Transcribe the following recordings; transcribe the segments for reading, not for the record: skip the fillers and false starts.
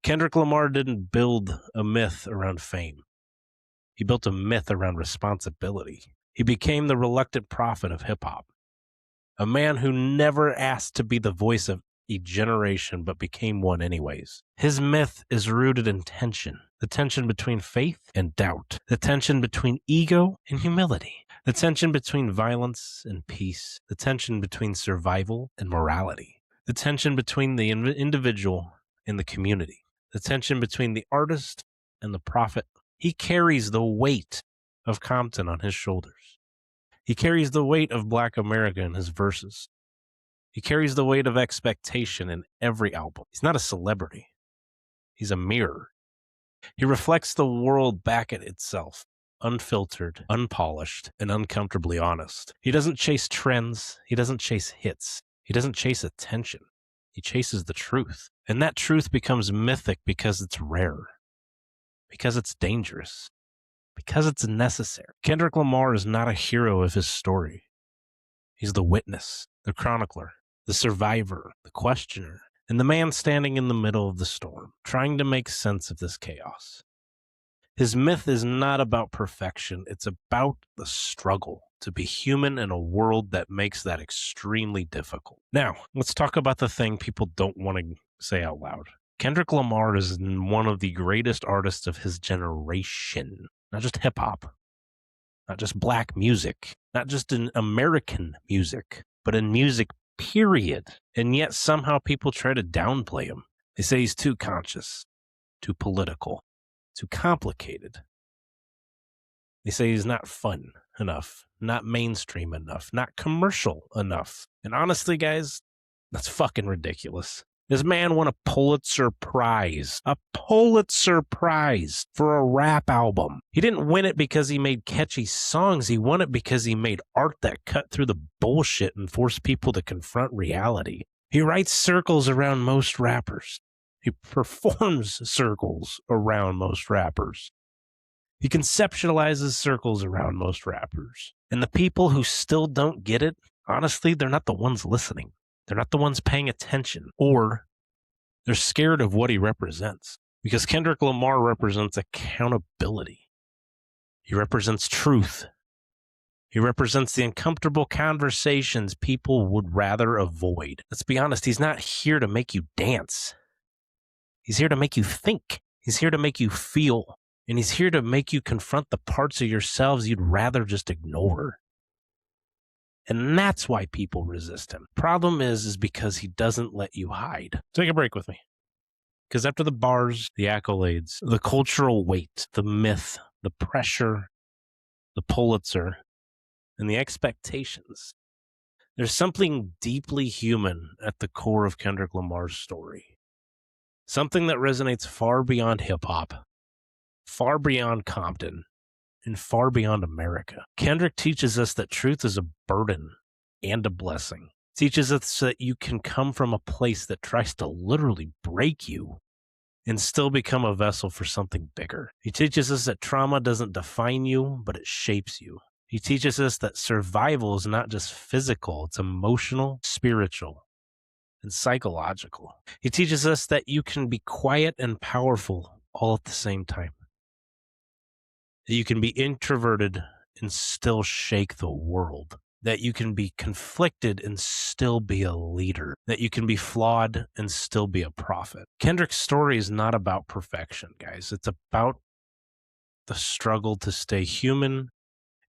Kendrick Lamar didn't build a myth around fame. He built a myth around responsibility. He became the reluctant prophet of hip-hop, a man who never asked to be the voice of a generation but became one anyways. His myth is rooted in tension, the tension between faith and doubt, the tension between ego and humility, the tension between violence and peace, the tension between survival and morality, the tension between the individual and the community, the tension between the artist and the prophet. He carries the weight of Compton on his shoulders. He carries the weight of Black America in his verses. He carries the weight of expectation in every album. He's not a celebrity. He's a mirror. He reflects the world back at itself, unfiltered, unpolished, and uncomfortably honest. He doesn't chase trends. He doesn't chase hits. He doesn't chase attention. He chases the truth. And that truth becomes mythic because it's rare, because it's dangerous, because it's necessary. Kendrick Lamar is not a hero of his story. He's the witness, the chronicler, the survivor, the questioner, and the man standing in the middle of the storm, trying to make sense of this chaos. His myth is not about perfection. It's about the struggle to be human in a world that makes that extremely difficult. Now, let's talk about the thing people don't want to say out loud. Kendrick Lamar is one of the greatest artists of his generation. Not just hip-hop, not just black music, not just in American music, but in music, period. And yet somehow people try to downplay him. They say he's too conscious, too political, too complicated. They say he's not fun enough, not mainstream enough, not commercial enough. And honestly, guys, that's fucking ridiculous. This man won a Pulitzer Prize for a rap album. He didn't win it because he made catchy songs. He won it because he made art that cut through the bullshit and forced people to confront reality. He writes circles around most rappers. He performs circles around most rappers. He conceptualizes circles around most rappers. And the people who still don't get it, honestly, they're not the ones listening. They're not the ones paying attention, or they're scared of what he represents. Because Kendrick Lamar represents accountability. He represents truth. He represents the uncomfortable conversations people would rather avoid. Let's be honest, he's not here to make you dance. He's here to make you think. He's here to make you feel. And he's here to make you confront the parts of yourselves you'd rather just ignore. And that's why people resist him. Problem is because he doesn't let you hide. Take a break with me. Because after the bars, the accolades, the cultural weight, the myth, the pressure, the Pulitzer, and the expectations, there's something deeply human at the core of Kendrick Lamar's story. Something that resonates far beyond hip-hop, far beyond Compton, and far beyond America. Kendrick teaches us that truth is a burden and a blessing. Teaches us that you can come from a place that tries to literally break you and still become a vessel for something bigger. He teaches us that trauma doesn't define you, but it shapes you. He teaches us that survival is not just physical, it's emotional, spiritual, and psychological. He teaches us that you can be quiet and powerful all at the same time. That you can be introverted and still shake the world. That you can be conflicted and still be a leader. That you can be flawed and still be a prophet. Kendrick's story is not about perfection, guys. It's about the struggle to stay human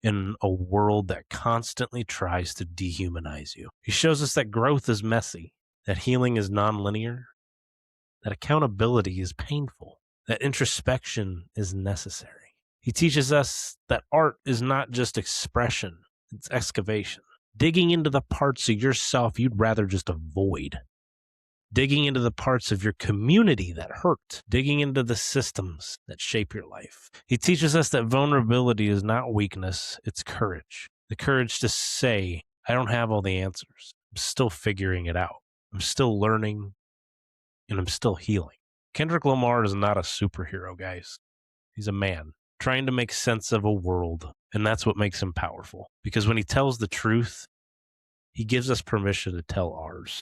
in a world that constantly tries to dehumanize you. He shows us that growth is messy, that healing is nonlinear, that accountability is painful, that introspection is necessary. He teaches us that art is not just expression, it's excavation. Digging into the parts of yourself you'd rather just avoid. Digging into the parts of your community that hurt. Digging into the systems that shape your life. He teaches us that vulnerability is not weakness, it's courage. The courage to say, I don't have all the answers. I'm still figuring it out. I'm still learning, and I'm still healing. Kendrick Lamar is not a superhero, guys. He's a man trying to make sense of a world, and that's what makes him powerful. Because when he tells the truth, he gives us permission to tell ours.